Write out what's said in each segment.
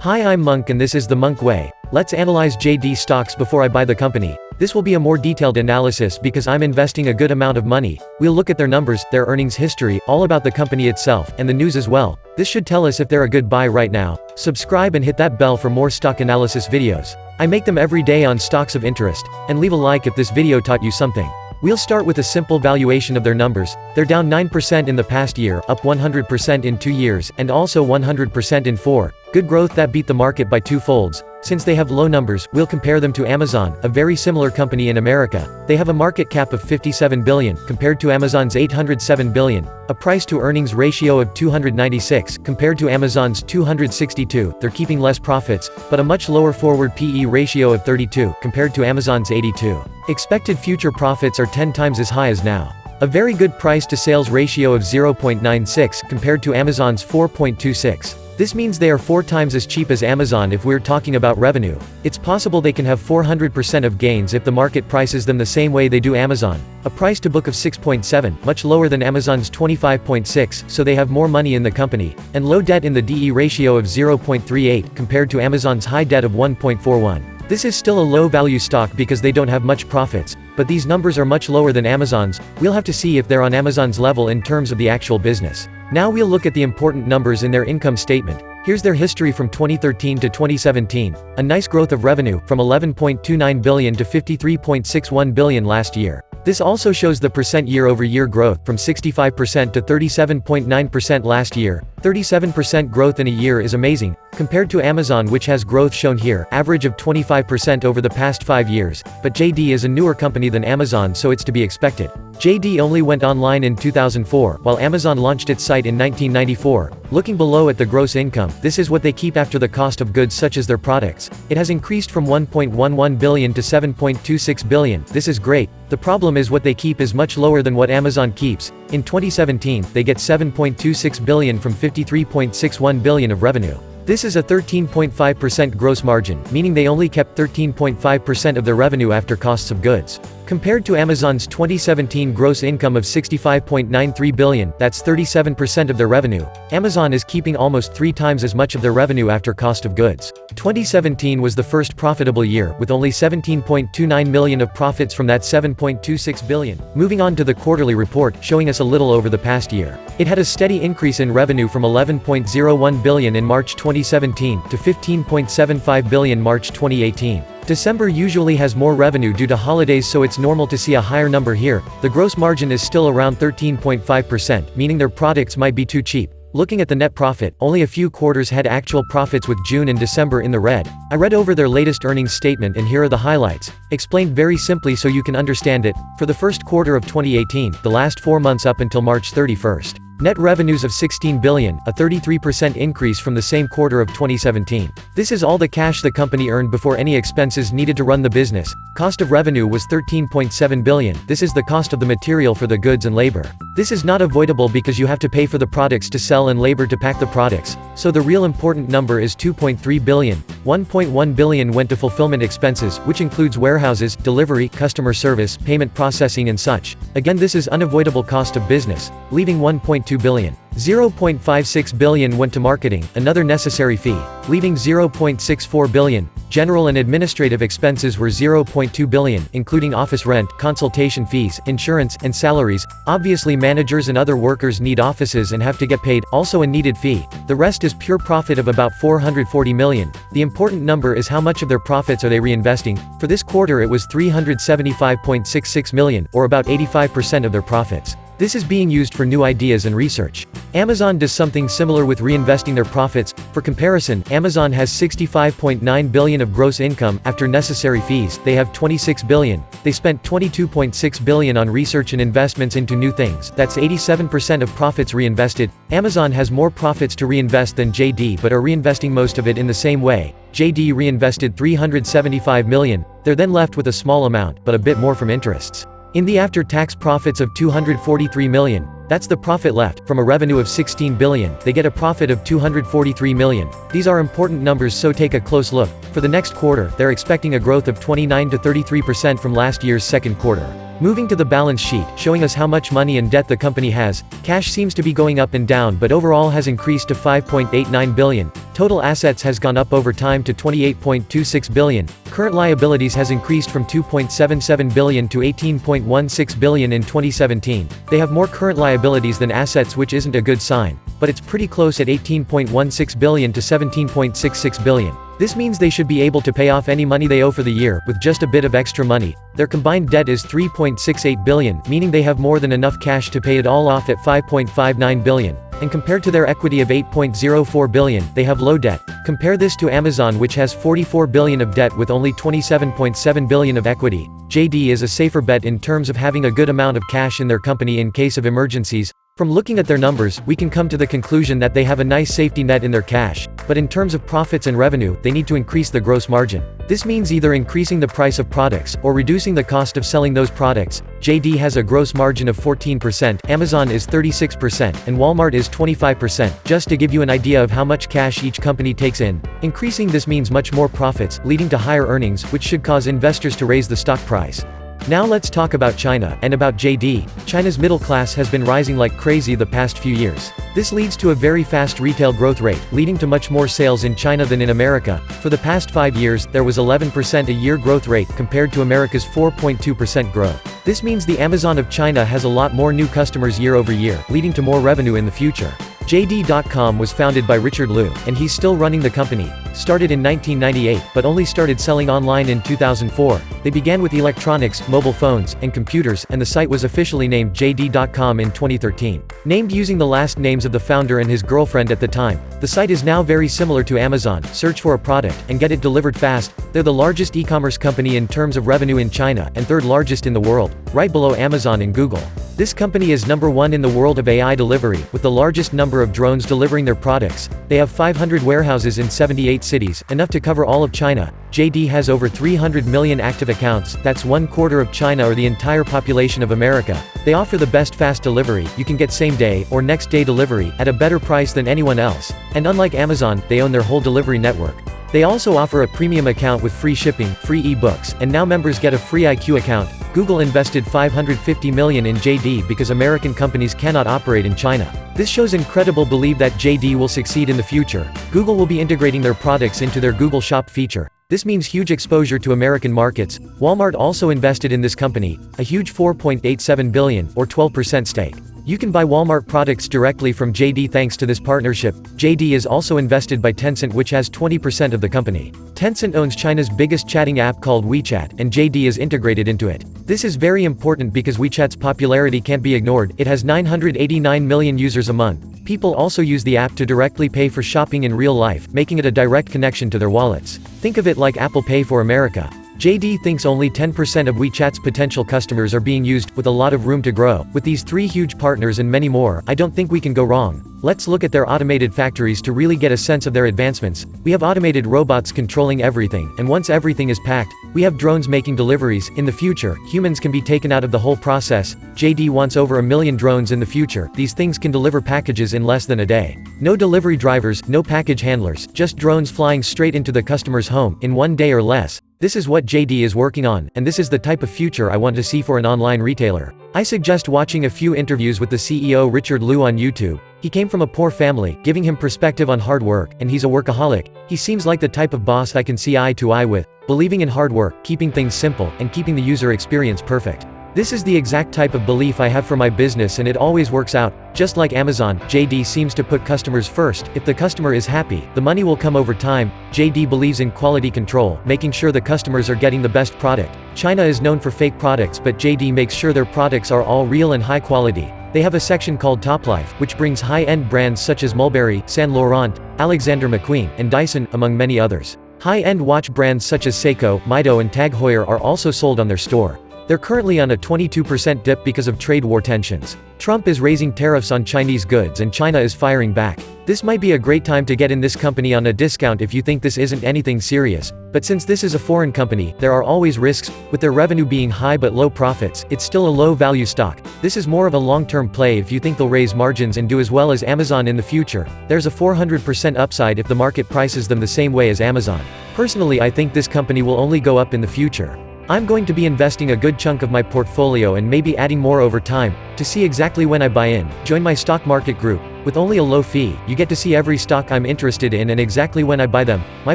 Hi, I'm Monk and this is the Monk Way. Let's analyze JD stocks before I buy the company. This will be a more detailed analysis because I'm investing a good amount of money. We'll look at their numbers, their earnings history, all about the company itself, and the news as well. This should tell us if they're a good buy right now. Subscribe and hit that bell for more stock analysis videos. I make them every day on stocks of interest, and leave a like if this video taught you something. We'll start with a simple valuation of their numbers. They're down 9% in the past year, up 100% in 2 years, and also 100% in 4. Good growth that beat the market by 2 folds. Since they have low numbers, we'll compare them to Amazon, a very similar company in America. They have a market cap of $57 billion, compared to Amazon's $807 billion, a price-to-earnings ratio of 296, compared to Amazon's 262. They're keeping less profits, but a much lower forward PE ratio of 32, compared to Amazon's 82. Expected future profits are 10 times as high as now. A very good price-to-sales ratio of 0.96, compared to Amazon's 4.26. This means they are 4 times as cheap as Amazon if we're talking about revenue. It's possible they can have 400% of gains if the market prices them the same way they do Amazon. A price to book of 6.7, much lower than Amazon's 25.6, so they have more money in the company, and low debt in the DE ratio of 0.38 compared to Amazon's high debt of 1.41. This is still a low-value stock because they don't have much profits, but these numbers are much lower than Amazon's. We'll have to see if they're on Amazon's level in terms of the actual business. Now we'll look at the important numbers in their income statement. Here's their history from 2013 to 2017. A nice growth of revenue, from $11.29 billion to $53.61 billion last year. This also shows the percent year-over-year growth, from 65% to 37.9% last year. 37% growth in a year is amazing, compared to Amazon, which has growth shown here, average of 25% over the past 5 years, but JD is a newer company than Amazon, so it's to be expected. JD only went online in 2004, while Amazon launched its site in 1994. Looking below at the gross income, this is what they keep after the cost of goods such as their products. It has increased from $1.11 billion to $7.26 billion. This is great. The problem is what they keep is much lower than what Amazon keeps. In 2017, they get $7.26 billion from $53.61 billion of revenue. This is a 13.5% gross margin, meaning they only kept 13.5% of their revenue after costs of goods. Compared to Amazon's 2017 gross income of $65.93 billion, that's 37% of their revenue, Amazon is keeping almost 3 times as much of their revenue after cost of goods. 2017 was the first profitable year, with only $17.29 million of profits from that $7.26 billion. Moving on to the quarterly report, showing us a little over the past year. It had a steady increase in revenue from $11.01 billion in March 2017 to $15.75 billion March 2018. December usually has more revenue due to holidays, so it's normal to see a higher number here. The gross margin is still around 13.5%, meaning their products might be too cheap. Looking at the net profit, only a few quarters had actual profits, with June and December in the red. I read over their latest earnings statement and here are the highlights, explained very simply so you can understand it. For the first quarter of 2018, the last 4 months up until March 31st. Net revenues of $16 billion, a 33% increase from the same quarter of 2017. This is all the cash the company earned before any expenses needed to run the business. Cost of revenue was $13.7 billion. This is the cost of the material for the goods and labor. This is not avoidable because you have to pay for the products to sell and labor to pack the products, so the real important number is $2.3 billion. $1.1 billion went to fulfillment expenses, which includes warehouses, delivery, customer service, payment processing and such. Again, this is unavoidable cost of business, leaving $1.2 billion. $0.56 billion went to marketing, another necessary fee, leaving $0.64 billion. General and administrative expenses were $0.2 billion, including office rent, consultation fees, insurance, and salaries. Obviously, managers and other workers need offices and have to get paid, also a needed fee. The rest is pure profit of about $440 million. The important number is how much of their profits are they reinvesting. For this quarter it was $375.66 million, or about 85% of their profits. This is being used for new ideas and research. Amazon does something similar with reinvesting their profits. For comparison, Amazon has $65.9 billion of gross income. After necessary fees, they have $26 billion. They spent $22.6 billion on research and investments into new things. That's 87% of profits reinvested. Amazon has more profits to reinvest than JD, but are reinvesting most of it in the same way. JD reinvested $375 million. They're then left with a small amount, but a bit more from interests. In the after-tax profits of $243 million, That's the profit left. From a revenue of 16 billion, they get a profit of 243 million. These are important numbers, so take a close look. For the next quarter, they're expecting a growth of 29 to 33% from last year's second quarter. Moving to the balance sheet, showing us how much money and debt the company has, cash seems to be going up and down but overall has increased to 5.89 billion. Total assets has gone up over time to 28.26 billion. Current liabilities has increased from 2.77 billion to 18.16 billion in 2017. They have more current liabilities than assets, which isn't a good sign, but it's pretty close at 18.16 billion to 17.66 billion. This means they should be able to pay off any money they owe for the year, with just a bit of extra money. Their combined debt is 3.68 billion, meaning they have more than enough cash to pay it all off at 5.59 billion. And compared to their equity of 8.04 billion, they have low debt. Compare this to Amazon, which has 44 billion of debt with only 27.7 billion of equity. JD is a safer bet in terms of having a good amount of cash in their company in case of emergencies. From looking at their numbers, we can come to the conclusion that they have a nice safety net in their cash, but in terms of profits and revenue, they need to increase the gross margin. This means either increasing the price of products, or reducing the cost of selling those products. JD has a gross margin of 14%, Amazon is 36%, and Walmart is 25%, just to give you an idea of how much cash each company takes in. Increasing this means much more profits, leading to higher earnings, which should cause investors to raise the stock price. Now let's talk about China, and about JD. China's middle class has been rising like crazy the past few years. This leads to a very fast retail growth rate, leading to much more sales in China than in America. For the past 5 years, there was 11% a year growth rate compared to America's 4.2% growth. This means the Amazon of China has a lot more new customers year over year, leading to more revenue in the future. JD.com was founded by Richard Liu, and he's still running the company. Started in 1998, but only started selling online in 2004. They began with electronics, mobile phones, and computers, and the site was officially named JD.com in 2013. Named using the last names of the founder and his girlfriend at the time, the site is now very similar to Amazon. Search for a product, and get it delivered fast. They're the largest e-commerce company in terms of revenue in China, and third largest in the world, right below Amazon and Google. This company is number 1 in the world of AI delivery, with the largest number of drones delivering their products. They have 500 warehouses in 78 cities, enough to cover all of China. JD has over 300 million active accounts, that's 1/4 of China or the entire population of America. They offer the best fast delivery. You can get same-day or next-day delivery at a better price than anyone else. And unlike Amazon, they own their whole delivery network. They also offer a premium account with free shipping, free e-books, and now members get a free IQ account. Google invested $550 million in JD because American companies cannot operate in China. This shows incredible belief that JD will succeed in the future. Google will be integrating their products into their Google Shop feature. This means huge exposure to American markets. Walmart also invested in this company, a huge $4.87 billion, or 12% stake. You can buy Walmart products directly from JD thanks to this partnership. JD is also invested by Tencent, which has 20% of the company. Tencent owns China's biggest chatting app called WeChat, and JD is integrated into it. This is very important because WeChat's popularity can't be ignored. It has 989 million users a month. People also use the app to directly pay for shopping in real life, making it a direct connection to their wallets. Think of it like Apple Pay for America. JD thinks only 10% of WeChat's potential customers are being used, with a lot of room to grow. With these 3 huge partners and many more, I don't think we can go wrong. Let's look at their automated factories to really get a sense of their advancements. We have automated robots controlling everything, and once everything is packed, we have drones making deliveries. In the future, humans can be taken out of the whole process. JD wants over 1 million drones in the future. These things can deliver packages in less than a day. No delivery drivers, no package handlers, just drones flying straight into the customer's home, in 1 day or less. This is what JD is working on, and this is the type of future I want to see for an online retailer. I suggest watching a few interviews with the CEO Richard Liu on YouTube. He came from a poor family, giving him perspective on hard work, and he's a workaholic. He seems like the type of boss I can see eye to eye with, believing in hard work, keeping things simple, and keeping the user experience perfect. This is the exact type of belief I have for my business, and it always works out. Just like Amazon, JD seems to put customers first. If the customer is happy, the money will come over time. JD believes in quality control, making sure the customers are getting the best product. China is known for fake products, but JD makes sure their products are all real and high quality. They have a section called Top Life, which brings high-end brands such as Mulberry, Saint Laurent, Alexander McQueen, and Dyson, among many others. High-end watch brands such as Seiko, Mido, and Tag Heuer are also sold on their store. They're currently on a 22% dip because of trade war tensions. Trump is raising tariffs on Chinese goods and China is firing back. This might be a great time to get in this company on a discount if you think this isn't anything serious, but since this is a foreign company, there are always risks. With their revenue being high but low profits, it's still a low-value stock. This is more of a long-term play if you think they'll raise margins and do as well as Amazon in the future. There's a 400% upside if the market prices them the same way as Amazon. Personally, I think this company will only go up in the future. I'm going to be investing a good chunk of my portfolio and maybe adding more over time. To see exactly when I buy in, join my stock market group. With only a low fee, you get to see every stock I'm interested in and exactly when I buy them. My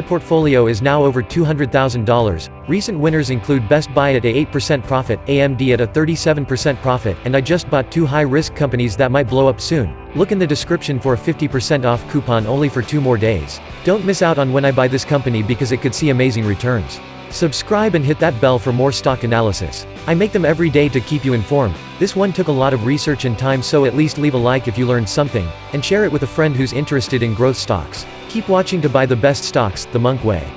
portfolio is now over $200,000. Recent winners include Best Buy at a 8% profit, AMD at a 37% profit, and I just bought 2 high-risk companies that might blow up soon. Look in the description for a 50% off coupon only for 2 more days. Don't miss out on when I buy this company because it could see amazing returns. Subscribe and hit that bell for more stock analysis. I make them every day to keep you informed. This one took a lot of research and time, so at least leave a like if you learned something, and share it with a friend who's interested in growth stocks. Keep watching to buy the best stocks, the Monk way.